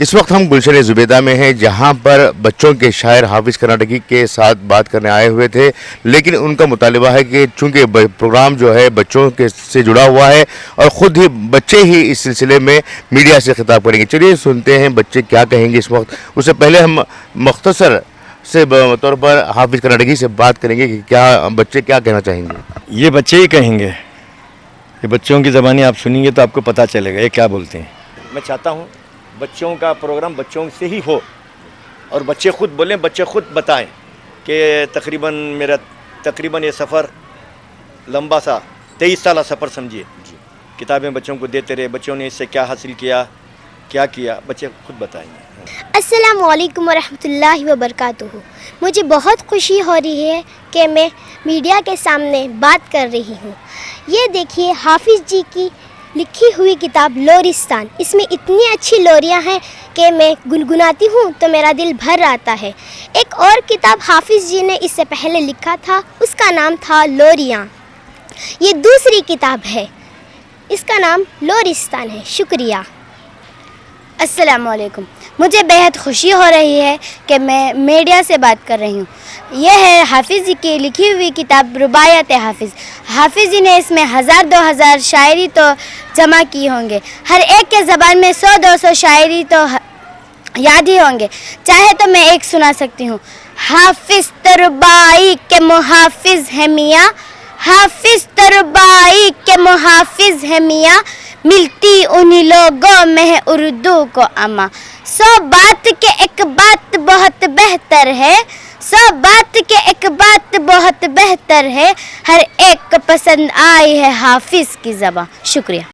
इस वक्त हम गुलशन ज़ुबैदा में हैं, जहां पर बच्चों के शायर हाफिज़ कर्नाटकी के साथ बात करने आए हुए थे, लेकिन उनका मुतालबा है कि चूंकि प्रोग्राम जो है बच्चों के से जुड़ा हुआ है और ख़ुद ही बच्चे ही इस सिलसिले में मीडिया से खिताब करेंगे। चलिए सुनते हैं बच्चे क्या कहेंगे इस वक्त। उससे पहले हम मुख्तसर से तौर पर हाफिज़ कर्नाटकी से बात करेंगे कि क्या बच्चे क्या कहना चाहेंगे। ये बच्चे ही कहेंगे, ये बच्चों की ज़बानी आप सुनेंगे तो आपको पता चलेगा ये क्या बोलते हैं। मैं चाहता हूँ बच्चों का प्रोग्राम बच्चों से ही हो और बच्चे खुद बोलें, बच्चे खुद बताएं कि तकरीबन ये सफ़र लंबा सा 23 साल सफ़र समझिए। किताबें बच्चों को देते रहे, बच्चों ने इससे क्या हासिल किया, क्या किया, बच्चे खुद बताएंगे। अस्सलामु अलैकुम वरहमतुल्लाहि वबरकातुहू। मुझे बहुत खुशी हो रही है कि मैं मीडिया के सामने बात कर रही हूँ। ये देखिए हाफिज़ जी की लिखी हुई किताब लोरिस्तान। इसमें इतनी अच्छी लोरियाँ हैं कि मैं गुनगुनाती हूँ तो मेरा दिल भर आता है। एक और किताब हाफिज़ जी ने इससे पहले लिखा था, उसका नाम था लोरियाँ। ये दूसरी किताब है, इसका नाम लोरिस्तान है। शुक्रिया। अस्सलामु अलैकुम। मुझे बेहद खुशी हो रही है कि मैं मीडिया से बात कर रही हूँ। यह है हाफिज़ जी की लिखी हुई किताब रुबायत हाफिज़। हाफिज़ जी ने इसमें 1000-2000 शायरी तो जमा की होंगे। हर एक के ज़बान में 100-200 शायरी तो याद ही होंगे। चाहे तो मैं एक सुना सकती हूँ। हाफिज़ तरुबाई के मुहाफिज़ है मियाँ, हाफिज़ तरुबाई के मुहाफिज़ है मियाँ, मिलती उन्हीं लोगों में है उर्दू को अमा। 100 बात के एक बात बहुत बेहतर है, 100 बात के एक बात बहुत बेहतर है, हर एक को पसंद आई है हाफिज़ की ज़बां। शुक्रिया।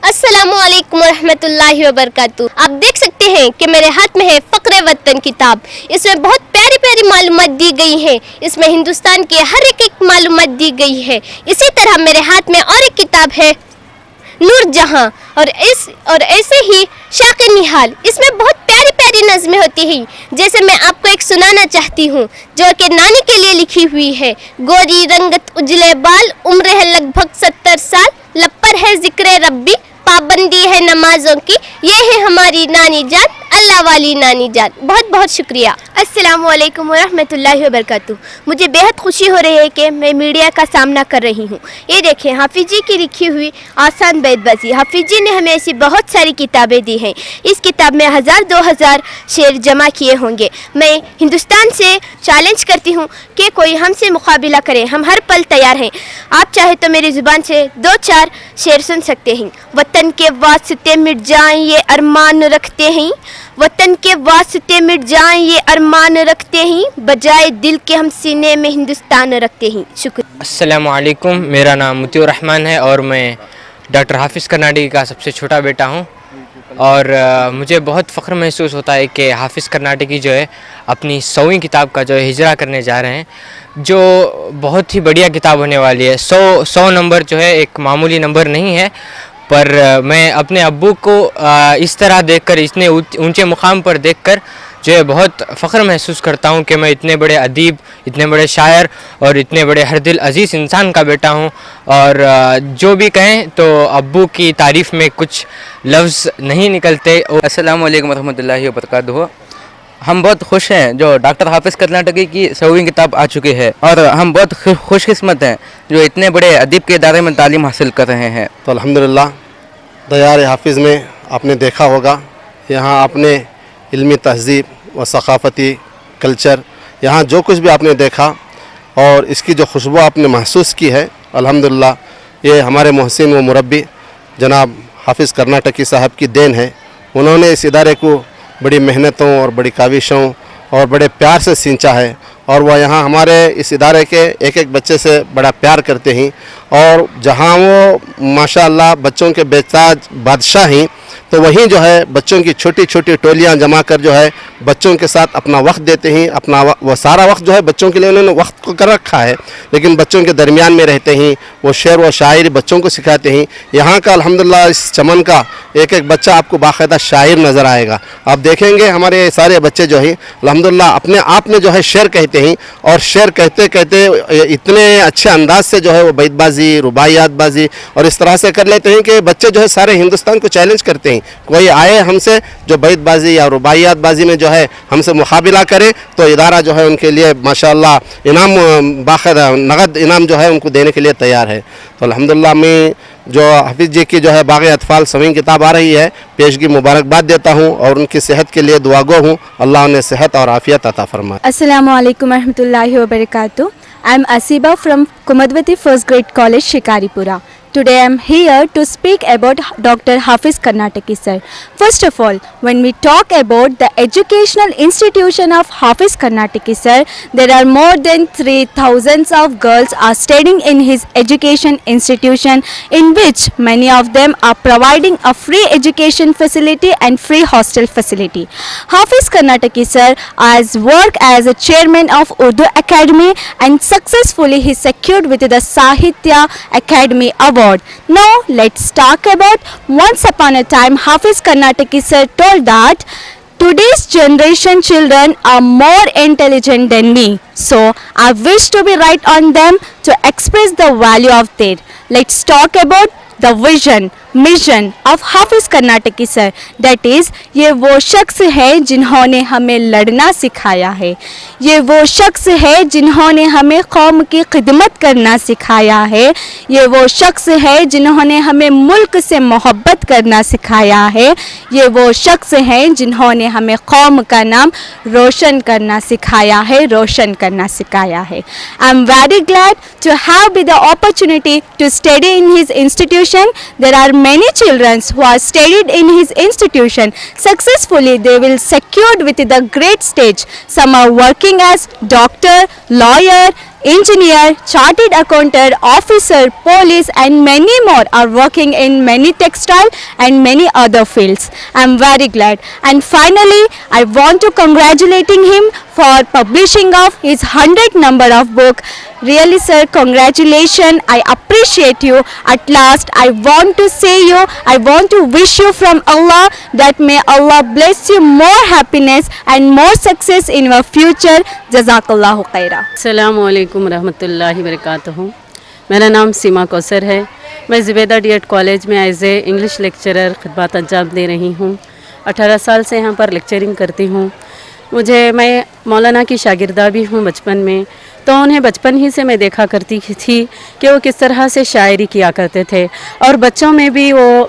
अस्सलामु अलैकुम वरहमतुल्लाहि वबरकातुहू। आप देख सकते हैं कि मेरे हाथ में है फ़क्र वतन किताब। इसमें बहुत प्यारी प्यारी मालूमात दी गई है। इसमें हिंदुस्तान की हर एक मालूमात दी गई है। इसी तरह मेरे हाथ में और एक किताब है नूर जहां, और ऐसे ही शाक़ निहाल। इसमें बहुत प्यारी प्यारी नज़में होती हैं। जैसे मैं आपको एक सुनाना चाहती हूँ जो कि नानी के लिए लिखी हुई है। गोरी रंगत उजले बाल, उम्र है लगभग 70 साल, लब पर है ज़िक्र रब्बी, पाबंदी है नमाजों की, ये है हमारी नानी जान, अल्लाह वाली नानी जान। बहुत बहुत शुक्रिया। अस्सलामु अलैकुम वरहमतुल्लाहि वबरकातुहू। मुझे बेहद खुशी हो रही है कि मैं मीडिया का सामना कर रही हूँ। ये देखें हाफिज़ जी की लिखी हुई आसान बैतबाजी। हाफिज़ जी ने हमें ऐसी बहुत सारी किताबें दी हैं। इस किताब में 1000-2000 शेर जमा किए होंगे। मैं हिंदुस्तान से चैलेंज करती हूँ कि कोई हमसे मुकाबला करे, हम हर पल तैयार हैं। आप चाहे तो मेरी ज़ुबान से 2-4 शेर सुन सकते हैं। वतन के वास्ते मिट जाएं ये अरमान रखते हैं, वतन के वास्ते मिट जाएं ये अरमान रखते हैं, बजाय दिल के हम सीने में हिंदुस्तान रखते हैं। शुक्रिया। अस्सलामु अलैकुम। मेरा नाम मुतीउर रहमान है और मैं डॉक्टर हाफिज़ कर्नाटकी का सबसे छोटा बेटा हूँ। और मुझे बहुत फ़ख्र महसूस होता है कि हाफिज़ कर्नाटकी जो है अपनी 100वीं किताब का जो है हिजरा करने जा रहे हैं, जो बहुत ही बढ़िया किताब होने वाली है। 100 नंबर जो है एक मामूली नंबर नहीं है। पर मैं अपने अब्बू को इस तरह देखकर, इतने ऊंचे मुकाम पर देखकर जो है बहुत फ़ख्र महसूस करता हूँ कि मैं इतने बड़े अदीब, इतने बड़े शायर और इतने बड़े हर दिल अज़ीज़ इंसान का बेटा हूँ। और जो भी कहें तो अब्बू की तारीफ़ में कुछ लफ्ज़ नहीं निकलते। अस्सलामु अलैकुम वरहमतुल्लाहि वबरकातुहू। हम बहुत खुश हैं जो डॉक्टर हाफिज़ कर्नाटकी की 100वीं किताब आ चुकी है और हम बहुत खुशकिस्मत हैं जो इतने बड़े अदीब के इदारे में तालीम हासिल कर रहे हैं। तो अल्हम्दुलिल्लाह दयार हाफिज़ में आपने देखा होगा, यहाँ आपने इल्मी तहज़ीब व सक़ाफ़ती कल्चर, यहाँ जो कुछ भी आपने देखा और इसकी जो खुशबू आपने महसूस की है, अल्हम्दुलिल्लाह ये हमारे मोहसिन व मुरब्बी जनाब हाफिज़ कर्नाटकी साहब की देन है। उन्होंने इस इदारे को बड़ी मेहनतों और बड़ी काविशों और बड़े प्यार से सींचा है और वह यहाँ हमारे इस इदारे के एक एक बच्चे से बड़ा प्यार करते हैं। और जहाँ वो माशाअल्लाह बच्चों के बेताज बादशाह हैं, तो वहीं जो है बच्चों की छोटी छोटी टोलियाँ जमा कर जो है बच्चों के साथ अपना वक्त देते हैं। अपना वो सारा वक्त जो है बच्चों के लिए उन्होंने वक्त को कर रखा है, लेकिन बच्चों के दरमियान में रहते हैं। वो शेर व शायरी बच्चों को सिखाते हैं। यहाँ का अल्हम्दुलिल्लाह इस चमन का एक एक बच्चा आपको बाकायदा शायर नज़र आएगा। आप देखेंगे हमारे सारे बच्चे जो हैं अल्हम्दुलिल्लाह अपने आप में जो है शेर कहते हैं और शेर कहते कहते इतने अच्छे अंदाज से जो है वो बैतबाजी, रुबाइयातबाजी और इस तरह से कर लेते हैं कि बच्चे जो है सारे हिंदुस्तान को चैलेंज करते हैं। नहीं। कोई आए हमसे जो बैतबाजी या रुबाइयात बाजी में जो है हमसे मुकाबला करे तो इदारा जो है उनके लिए माशाअल्लाह इनाम बाखदा नगद इनाम जो है उनको देने के लिए तैयार है। तो अल्हम्दुलिल्लाह मैं जो हाफिज़ जी की जो है बाग़ अतफ़ाल सवीं किताब आ रही है, पेशगी मुबारकबाद देता हूँ और उनकी सेहत के लिए दुआगो हूँ। अल्लाह उन्हें सेहत और आफ़ियत अता फरमाए। Assalamu alaikum warahmatullahi wabarakatuh. I am Asiba from Kumadwati First Grade College, Shikaripura. Today I am here to speak about Dr. Hafiz Karnataki sir. First of all, when we talk about the educational institution of Hafiz Karnataki sir, there are more than 3,000 of girls are studying in his education institution, in which many of them are providing a free education facility and free hostel facility. Hafiz Karnataki sir has worked as a chairman of Urdu Academy and successfully he secured with the Sahitya Academy Award. Now let's talk about once upon a time Hafiz Karnataki sir told that today's generation children are more intelligent than me, so I wish to be right on them to express the value of that. Let's talk about the vision, mission of हाफिज़ Karnataki sir. That is ये वो शख्स है जिन्होंने हमें लड़ना सिखाया है, ये वो शख्स है जिन्होंने हमें कौम की खिदमत करना सिखाया है, ये वो शख्स है जिन्होंने हमें मुल्क से मोहब्बत करना सिखाया है, ये वो शख्स हैं जिन्होंने हमें कौम का नाम रोशन करना सिखाया है, रोशन करना सिखाया है. I am very glad to have be the opportunity to study in his institution. There are many children who are studied in his institution. Successfully, they will secured with the great stage. Some are working as doctor, lawyer, engineer, chartered accountant, officer, police and many more are working in many textile and many other fields. I am very glad. And finally, I want to congratulating him for publishing of his 100th number of book. Really sir, congratulations. I appreciate you. At last, I want to say you, I want to wish you from Allah that may Allah bless you more happiness and more success in your future. Jazakallahu khaira. अस्सलामु अलैकुम रहमतुल्लाहि वबरकातुहू. मेरा नाम सीमा कौसर है. मैं Zubaida DEd college में as a English lecturer खिदमत अंजाम दे रही हूँ. 18 साल से यहाँ पर लेक्चरिंग करती हूँ. मैं मौलाना की शागिर्दा भी हूँ बचपन में, तो उन्हें बचपन ही से मैं देखा करती थी कि वो किस तरह से शायरी किया करते थे और बच्चों में भी वो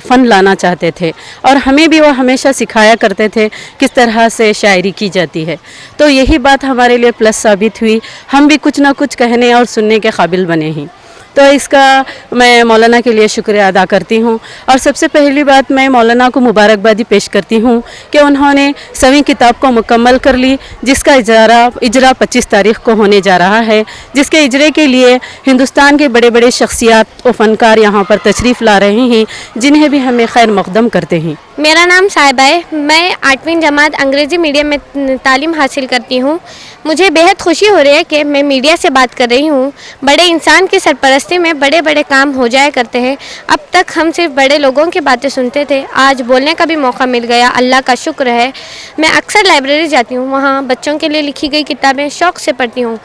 फ़न लाना चाहते थे और हमें भी वो हमेशा सिखाया करते थे किस तरह से शायरी की जाती है. तो यही बात हमारे लिए प्लस साबित हुई, हम भी कुछ ना कुछ कहने और सुनने के काबिल बने हैं. तो इसका मैं मौलाना के लिए शुक्रिया अदा करती हूँ. और सबसे पहली बात मैं मौलाना को मुबारकबादी पेश करती हूँ कि उन्होंने सवीं किताब को मुकम्मल कर ली, जिसका इजरा 25 तारीख़ को होने जा रहा है, जिसके इजरे के लिए हिंदुस्तान के बड़े बड़े शख्सियात और फ़नकार यहाँ पर तशरीफ़ ला रहे हैं, जिन्हें भी हमें खैर मक़दम करते हैं. मेरा नाम साहिबा है. मैं 8वीं जमात अंग्रेज़ी मीडियम में तालीम हासिल करती हूँ. मुझे बेहद खुशी हो रही है कि मैं मीडिया से बात कर रही हूँ. बड़े इंसान की सरपरस्ती में बड़े बड़े काम हो जाया करते हैं. अब तक हम सिर्फ बड़े लोगों की बातें सुनते थे, आज बोलने का भी मौका मिल गया, अल्लाह का शुक्र है. मैं अक्सर लाइब्रेरी जाती हूँ, वहाँ बच्चों के लिए लिखी गई किताबें शौक़ से पढ़ती हूँ.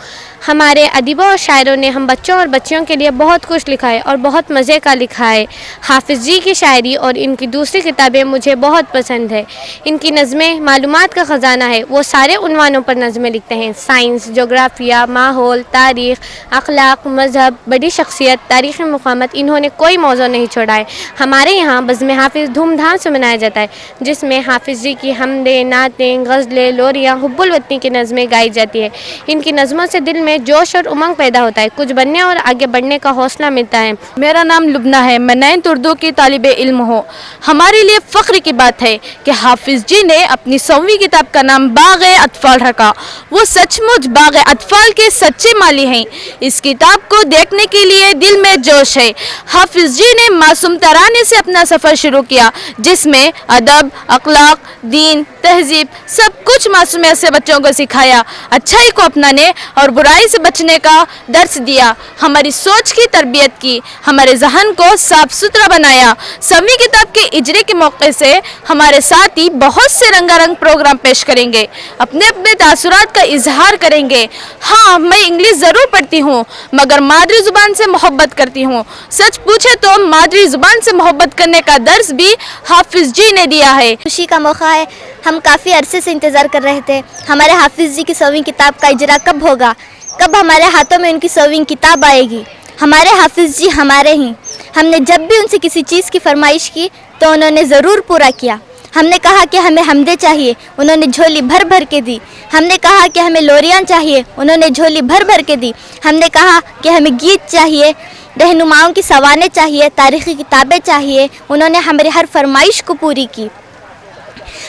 हमारे अदीबों और शायरों ने हम बच्चों और बच्चियों के लिए बहुत कुछ लिखा है और बहुत मज़े का लिखा है. हाफिज़ जी की शायरी और इनकी दूसरी किताबें मुझे बहुत पसंद है. इनकी नज़में मालूमात का ख़जाना है. वो सारे उन्वानों पर नज़में लिखते हैं. साइंस, जोग्राफिया, माहौल, तारीख़, अखलाक, मज़हब, बड़ी शख्सियत, तारीख़ी मुक़ामत, इन्होंने कोई मौज़ू नहीं छोड़ा है. हमारे यहाँ बज़्म हाफिज़ धूमधाम से मनाया जाता है, जिसमें हाफिज़ जी की हमदें, नातें, गज़लें, लोरियाँ, हुब्बुल वतनी की नज़में गाई जाती है. इनकी नज़मों से दिल में जोश और उमंग पैदा होता है, कुछ बनने और आगे बढ़ने का हौसला मिलता है. मेरा नाम लुबना है. मैं 9th उर्दू की तालिबे इल्म हूँ. हमारे लिए फ़ख्र की बात है कि हाफिज़ जी ने अपनी 100वीं किताब का नाम बाग़ अतफ़ाल रखा. वो सचमुच बाग़ अतफ़ाल के सच्चे माली हैं. इस किताब को देखने के लिए दिल में जोश है. हाफिज़ जी ने मासूम तराने से अपना सफ़र शुरू किया, जिसमें अदब, अखलाक, दीन, तहज़ीब सब कुछ मासूमियत से बच्चों को सिखाया. अच्छाई को अपनाने और बुराई बुराई से बचने का दर्स दिया, हमारी सोच की तरबियत की, हमारे जहन को साफ सुथरा बनाया। 7वीं किताब के इजरे के मौके से हमारे साथी बहुत से रंगारंग प्रोग्राम पेश करेंगे, अपने अपने तासुरात का इजहार करेंगे। हाँ, मैं इंग्लिश ज़रूर पढ़ती हूँ मगर मादरी ज़ुबान से मोहब्बत करती हूँ। सच पूछे तो मादरी ज़ुबान से मोहब्बत करने का दर्स भी हाफिज़ जी ने दिया है। खुशी का मौका है, हम काफ़ी अरसे से इंतज़ार कर रहे थे हमारे हाफिज़ जी की 100वीं किताब का इजरा कब होगा, कब हमारे हाथों में उनकी 100वीं किताब आएगी। हमारे हाफिज़ जी हमारे ही, हमने जब भी उनसे किसी चीज़ की फरमाइश की तो उन्होंने ज़रूर पूरा किया। हमने कहा कि हमें हमदे चाहिए, उन्होंने झोली भर भर के दी। हमने कहा कि हमें लोरियां चाहिए, उन्होंने झोली भर भर के दी। हमने कहा कि हमें गीत चाहिए, रहनुमाओं की सवानें चाहिए, तारीख़ी किताबें चाहिए, उन्होंने हमारी हर फरमाइश को पूरी की।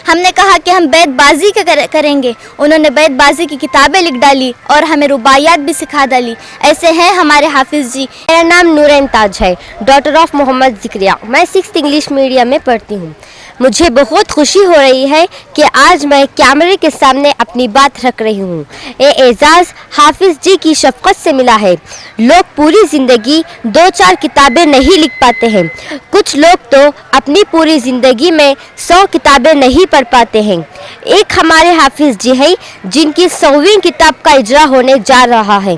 हमने कहा कि हम बैतबाजी करेंगे, उन्होंने बैतबाजी की किताबें लिख डाली और हमें रुबाइयात भी सिखा डाली। ऐसे हैं हमारे हाफिज़ जी। मेरा नाम नूरैन ताज है, डॉटर ऑफ मोहम्मद ज़िक्रिया। मैं 6th इंग्लिश मीडियम में पढ़ती हूँ। मुझे बहुत खुशी हो रही है कि आज मैं कैमरे के सामने अपनी बात रख रही हूँ। ये एजाज़ हाफिज़ जी की शफ़क़त से मिला है। लोग पूरी ज़िंदगी 2-4 किताबें नहीं लिख पाते हैं, कुछ लोग तो अपनी पूरी ज़िंदगी में 100 किताबें नहीं पढ़ पाते हैं। एक हमारे हाफिज़ जी हैं जिनकी 100वीं किताब का इजरा होने जा रहा है।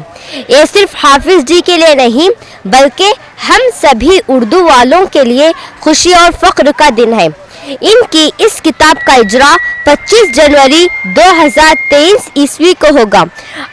ये सिर्फ हाफिज़ जी के लिए नहीं बल्कि हम सभी उर्दू वालों के लिए खुशी और फ़ख्र का दिन है। इनकी इस किताब का इजरा 25 जनवरी 2023 ईस्वी को होगा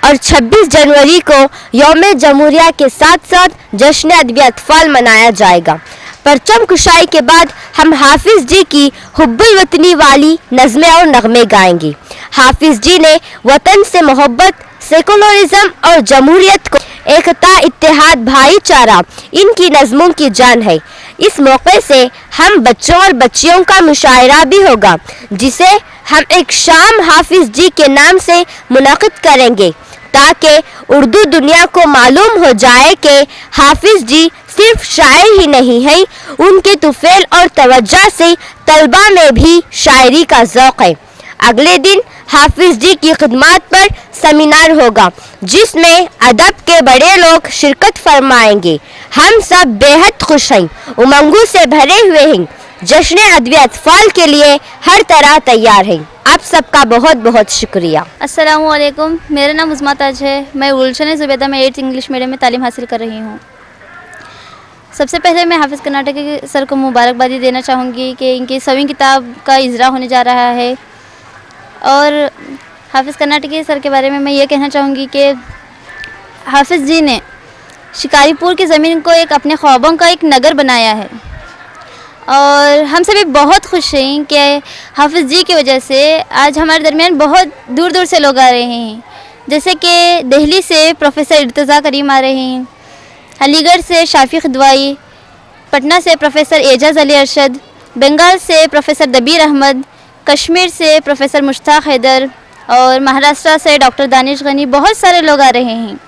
और 26 जनवरी को यौम जमहूरिया के साथ साथ जश्न अदबी अतफ़ाल मनाया जाएगा। परचम कुशाई के बाद हम हाफिज़ जी की हुब्बुल वतनी वाली नज़में और नगमे गाएंगे। हाफिज़ जी ने वतन से मोहब्बत, सेकुलरिज्म और जमहूरियत को एकता, इत्तेहाद, भाईचारा इनकी नज़मों की जान है। इस मौके से हम बच्चों और बच्चियों का मुशायरा भी होगा जिसे हम एक शाम हाफिज़ जी के नाम से मुनक़िद करेंगे ताकि उर्दू दुनिया को मालूम हो जाए कि हाफिज़ जी सिर्फ शायर ही नहीं हैं, उनके तुफ़ैल और तवज्जो से तलबा में भी शायरी का ज़ौक़ है। अगले दिन हाफिज़ जी की खिदमत पर सेमिनार होगा जिसमें अदब के बड़े लोग शिरकत फरमाएंगे। हम सब बेहद खुश हैं, उमंगों से भरे हुए हैं, जश्न अदबी अतफ़ाल के लिए हर तरह तैयार हैं। आप सबका बहुत बहुत शुक्रिया। अस्सलामु अलैकुम, मेरा नाम उस्मा ताज है। मैं गुलशन ज़ुबैदा में 8th इंग्लिश मीडियम में तालीम हासिल कर रही हूँ। सबसे पहले मैं हाफिज़ कर्नाटकी सर को मुबारकबादी देना चाहूँगी कि इनकी 100वीं किताब का इजरा होने जा रहा है। और हाफिज़ कर्नाटकी सर के बारे में मैं ये कहना चाहूँगी कि हाफिज़ जी ने शिकारीपुर की ज़मीन को एक अपने ख्वाबों का एक नगर बनाया है और हम सभी बहुत खुश हैं कि हाफिज़ जी की वजह से आज हमारे दरमियान बहुत दूर दूर से लोग आ रहे हैं। जैसे कि दिल्ली से प्रोफेसर इर्तज़ा करीम आ रहे हैं, अलीगढ़ से शाफ़ी खिदवाई, पटना से प्रोफेसर एजाज़ अली अरशद, बंगाल से प्रोफेसर दबीर अहमद, कश्मीर से प्रोफेसर मुश्ताक हैदर और महाराष्ट्र से डॉक्टर दानिश गनी। बहुत सारे लोग आ रहे हैं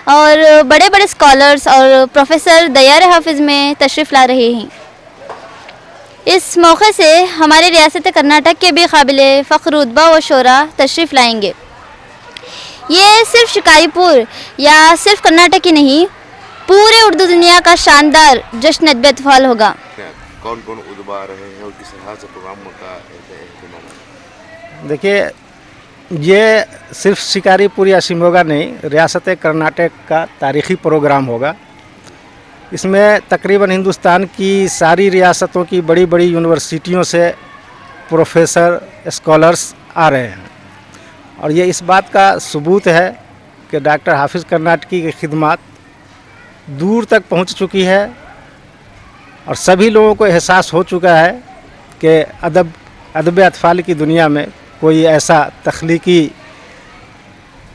और बड़े बड़े स्कॉलर्स और प्रोफेसर दयार हाफिज़ में तशरीफ़ ला रहे हैं। इस मौके से हमारे रियासत कर्नाटक के भी काबिल फ़ख्र रुतबा व शोरा तशरीफ़ लाएंगे। ये सिर्फ शिकारीपुर या सिर्फ कर्नाटक ही नहीं, पूरे उर्दू दुनिया का शानदार जश्न अदबी अतफ़ाल होगा। कौन कौन उदबा आ रहे हैं और किस तरह से प्रोग्राम का एहतमाम? देखिए, ये सिर्फ शिकारीपुर या शिमोगा नहीं, रियासत कर्नाटक का तारीख़ी प्रोग्राम होगा। इसमें तकरीबन हिंदुस्तान की सारी रियासतों की बड़ी बड़ी यूनिवर्सिटियों से प्रोफेसर, स्कॉलर्स आ रहे हैं और ये इस बात का सबूत है कि डॉक्टर हाफिज़ कर्नाटकी की खिदमत दूर तक पहुंच चुकी है और सभी लोगों को एहसास हो चुका है कि अदब अतफ़ाल की दुनिया में कोई ऐसा तख्लीकी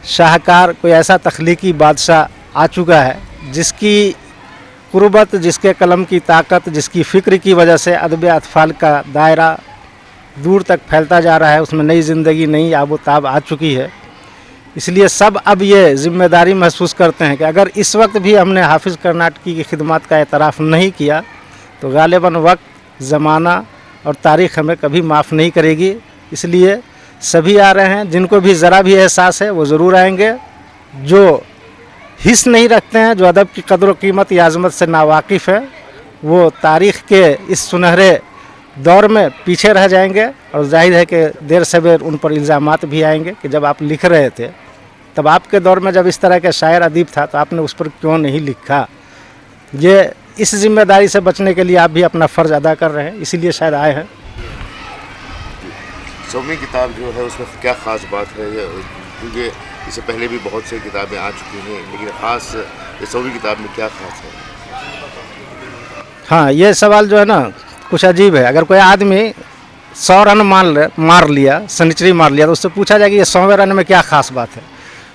शाहकार, कोई ऐसा तख्लीकी बादशाह आ चुका है जिसकी कुर्बत, जिसके कलम की ताकत, जिसकी फ़िक्र की वजह से अदब अतफ़ाल का दायरा दूर तक फैलता जा रहा है। उसमें नई ज़िंदगी, नई आबोताब आ चुकी है। इसलिए सब अब ये ज़िम्मेदारी महसूस करते हैं कि अगर इस वक्त भी हमने हाफिज़ कर्नाटकी की खिदमत का एतराफ़ नहीं किया तो गालिबन वक्त, ज़माना और तारीख़ हमें कभी माफ़ नहीं करेगी। इसलिए सभी आ रहे हैं, जिनको भी ज़रा भी एहसास है वो ज़रूर आएंगे जो हिस्स नहीं रखते हैं, जो अदब की कदर कीमत या अजमत से नावाकिफ़ है, वो तारीख़ के इस सुनहरे दौर में पीछे रह जाएंगे। और जाहिर है कि देर सवेर उन पर इल्ज़ामात भी आएंगे कि जब आप लिख रहे थे तब आपके दौर में जब इस तरह के शायर अदीब था तो आपने उस पर क्यों नहीं लिखा। ये इस जिम्मेदारी से बचने के लिए आप भी अपना फ़र्ज़ अदा कर रहे हैं, इसीलिए शायद आए हैं। 100वीं किताब जो है उसमें क्या ख़ास बात है, क्योंकि इससे पहले भी बहुत सी किताबें आ चुकी हैं, लेकिन ख़ास 100वीं किताब में क्या ख़ास है? हाँ, ये सवाल जो है ना कुछ अजीब है। अगर कोई आदमी 100 रन मार लिया, सेंचुरी मार लिया, तो उससे पूछा जाए कि ये 100वें रन में क्या ख़ास बात है।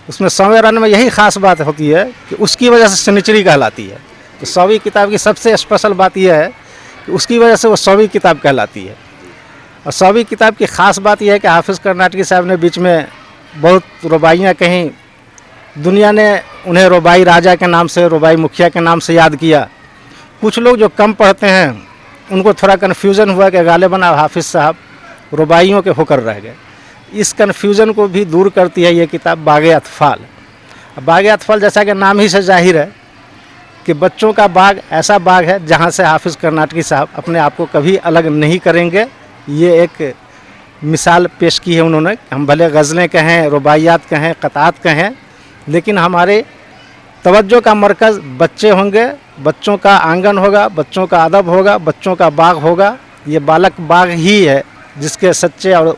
उसमें 100वें रन में यही ख़ास बात होती है कि उसकी वजह से सेंचुरी कहलाती है। तो 100वीं किताब की सबसे स्पेशल बात यह है कि उसकी वजह से वो 100वीं किताब कहलाती है। और 100वीं किताब की ख़ास बात यह है कि हाफिज़ कर्नाटकी साहब ने बीच में बहुत रुबाइयाँ कहीं, दुनिया ने उन्हें रुबाई राजा के नाम से, रुबाई मुखिया के नाम से याद किया। कुछ लोग जो कम पढ़ते हैं उनको थोड़ा कन्फ्यूज़न हुआ कि गालिबन हाफिज़ साहब रुबाइयों के होकर रह गए। इस कन्फ्यूज़न को भी दूर करती है ये किताब बाग़ अतफ़ाल। बाग़ अतफ़ाल जैसा कि नाम ही से जाहिर है कि बच्चों का बाग ऐसा बाग है जहाँ से हाफिज़ कर्नाटकी साहब अपने आप को कभी अलग नहीं करेंगे। ये एक मिसाल पेश की है उन्होंने। हम भले गज़लें कहें, रुबाइयात कहें, क़तात कहें, लेकिन हमारे तवज्जो का मरकज़ बच्चे होंगे, बच्चों का आंगन होगा, बच्चों का अदब होगा, बच्चों का बाग होगा। ये बालक बाग ही है जिसके सच्चे और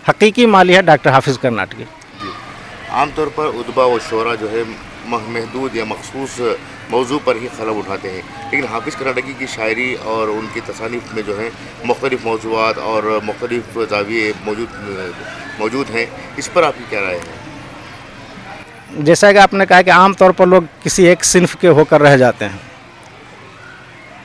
हकीकी माली है डॉक्टर हाफिज़ कर्नाटकी। आमतौर पर उदबा व शोरा जो है महदूद या मखसूस मौजू पर ही क़लम उठाते हैं, लेकिन हाफिज़ कर्नाटकी की शायरी और उनकी तसानीफ़ में जो है मुख्तलिफ़ मौज़ूआत और मुख्तलिफ़ ज़ाविये मौजूद हैं। इस पर आपकी क्या राय है? जैसा कि आपने कहा कि आम तौर पर लोग किसी एक सिन्फ के होकर रह जाते हैं,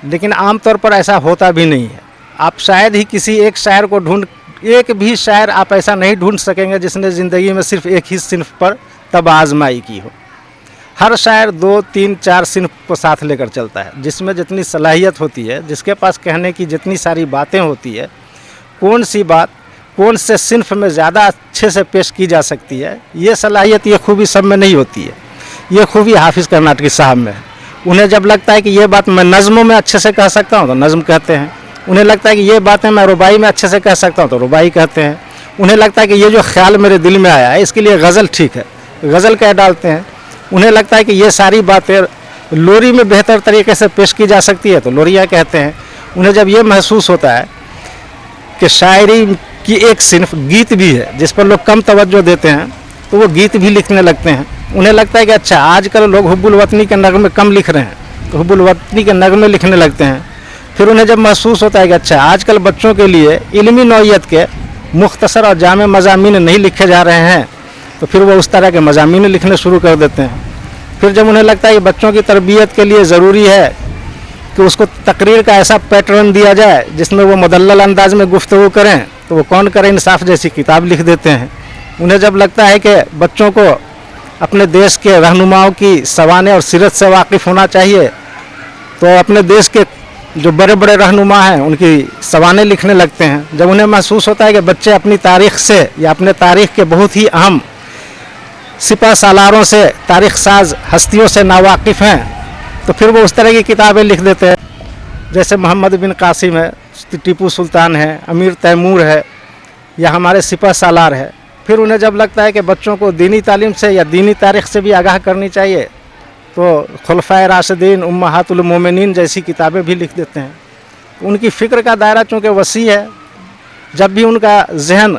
लेकिन आम तौर पर ऐसा होता भी नहीं है। आप शायद ही किसी एक शायर को एक भी शायर आप ऐसा नहीं ढूंढ सकेंगे जिसने ज़िंदगी में सिर्फ एक ही सिन्फ पर तब आजमाई की हो। हर शायर 2, 3, 4 सिन्फ को साथ लेकर चलता है, जिसमें जितनी सलाहियत होती है, जिसके पास कहने की जितनी सारी बातें होती है, कौन सी बात कौन से सिन्फ में ज़्यादा अच्छे से पेश की जा सकती है, ये सलाहियत, ये खूबी सब में नहीं होती है। ये खूबी हाफिज़ कर्नाटकी साहब में है। उन्हें जब लगता है कि ये बात मैं नज़्मों में अच्छे से कह सकता हूँ तो नज़्म कहते हैं। उन्हें लगता है कि ये बातें मैं रुबाई में अच्छे से कह सकता हूँ तो रुबाई कहते हैं। उन्हें लगता है कि ये जो ख्याल मेरे दिल में आया है इसके लिए गज़ल ठीक है, गज़ल कह डालते हैं। उन्हें लगता है कि ये सारी बातें लोरी में बेहतर तरीके से पेश की जा सकती है तो लोरियाँ कहते हैं। उन्हें जब ये महसूस होता है कि शायरी की एक सिन्फ गीत भी है जिस पर लोग कम तवज्जो देते हैं तो वो गीत भी लिखने लगते हैं। उन्हें लगता है कि अच्छा आजकल लोग हुब्बुल वतनी के नगमे कम लिख रहे हैं तो हुब्बुल वतनी के नगमे लिखने लगते हैं। फिर उन्हें जब महसूस होता है कि अच्छा आजकल बच्चों के लिए इल्मी नौइयत के मुख्तसर और जामे मज़ामीन नहीं लिखे जा रहे हैं तो फिर वो उस तरह के मज़ामीन लिखने शुरू कर देते हैं। फिर जब उन्हें लगता है कि बच्चों की तरबियत के लिए ज़रूरी है कि उसको तकरीर का ऐसा पैटर्न दिया जाए जिसमें वो मुदल्लल अंदाज में गुफ्तगू करें तो वो कौन करे इंसाफ जैसी किताब लिख देते हैं। उन्हें जब लगता है कि बच्चों को अपने देश के रहनुमाओं की सवाने और सीरत से वाकिफ़ होना चाहिए तो अपने देश के जो बड़े बड़े रहनुमा हैं उनकी सवाने लिखने लगते हैं। जब उन्हें महसूस होता है कि बच्चे अपनी तारीख़ से या अपने तारीख़ के बहुत ही अहम सिपह सालारों से, तारीख़ साज हस्तियों से नावाकिफ़ हैं तो फिर वो उस तरह की किताबें लिख देते हैं। जैसे मोहम्मद बिन कासिम है, टीपू सुल्तान है, अमीर तैमूर है या हमारे सिपह सालार है। फिर उन्हें जब लगता है कि बच्चों को दीनी तालीम से या दीनी तारीख़ से भी आगाह करनी चाहिए तो खुलफ़ाए राशिदीन, उम्महातुल मोमिनीन जैसी किताबें भी लिख देते हैं। उनकी फ़िक्र का दायरा चूँकि वसी है, जब भी उनका जहन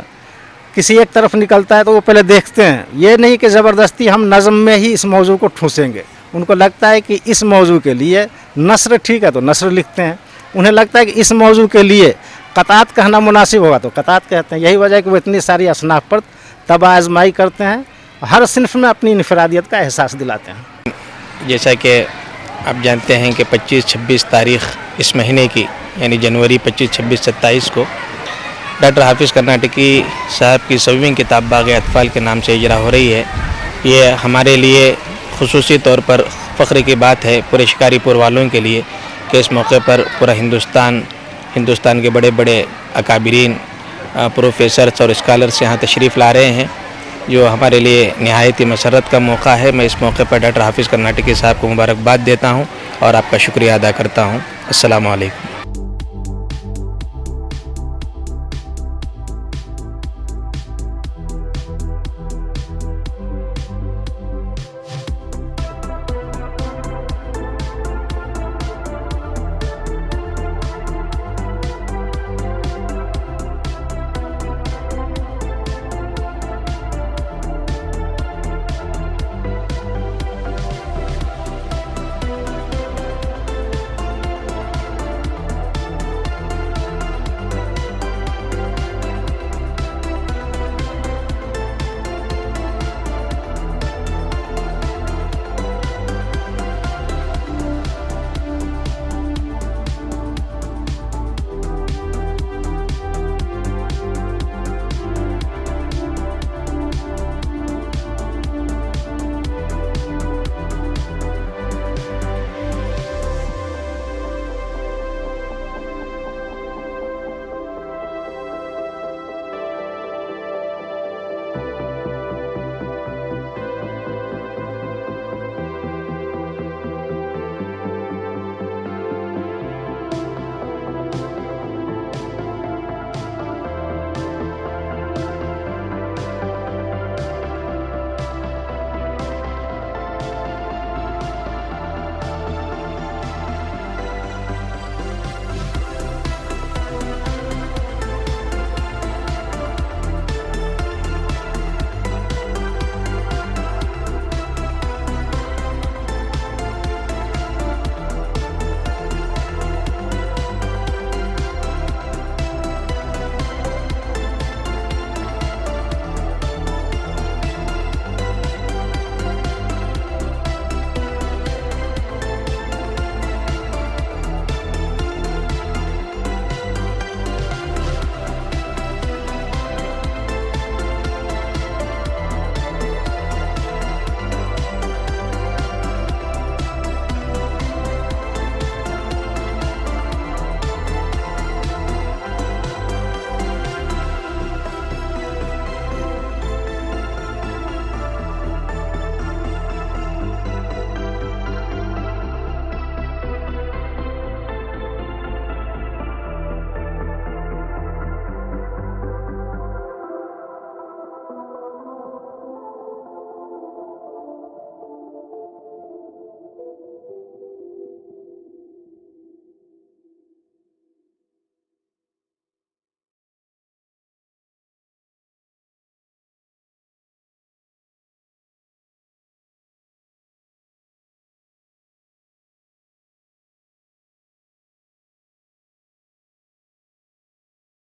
किसी एक तरफ निकलता है तो वो पहले देखते हैं, ये नहीं कि ज़बरदस्ती हम नज़म में ही इस मौजू को ठूँसेंगे। उनको लगता है कि इस मौजू के लिए नस्र ठीक है तो नस्र लिखते हैं। उन्हें लगता है कि इस मौजू के लिए क़तात कहना मुनासिब होगा तो क़तात कहते हैं। यही वजह है कि वो इतनी सारी असनाफ़ पर तब आज़माई करते हैं, हर सिन्फ में अपनी इनफरादियत का एहसास दिलाते हैं। जैसा कि आप जानते हैं कि 25-26 तारीख़ इस महीने की यानी जनवरी 25, 26, 27 को डॉक्टर हाफिज़ कर्नाटकी साहब की 100वीं किताब बाग़ अतफ़ाल के नाम से इजरा हो रही है। ये हमारे लिए ख़ुसूसी तौर पर फ़ख्र की बात है, पूरे शिकारीपुर वालों के लिए, कि इस मौके पर पूरा हिंदुस्तान के बड़े बड़े अकाबिरीन, प्रोफेसर्स और स्कॉलर्स यहाँ तशरीफ़ ला रहे हैं जो हमारे लिए नहायत ही मसरत का मौका है। मैं इस मौके पर डॉक्टर हाफिज़ कर्नाटकी साहब को मुबारकबाद देता हूँ और आपका शुक्रिया अदा करता हूँ। अस्सलामु अलैकुम।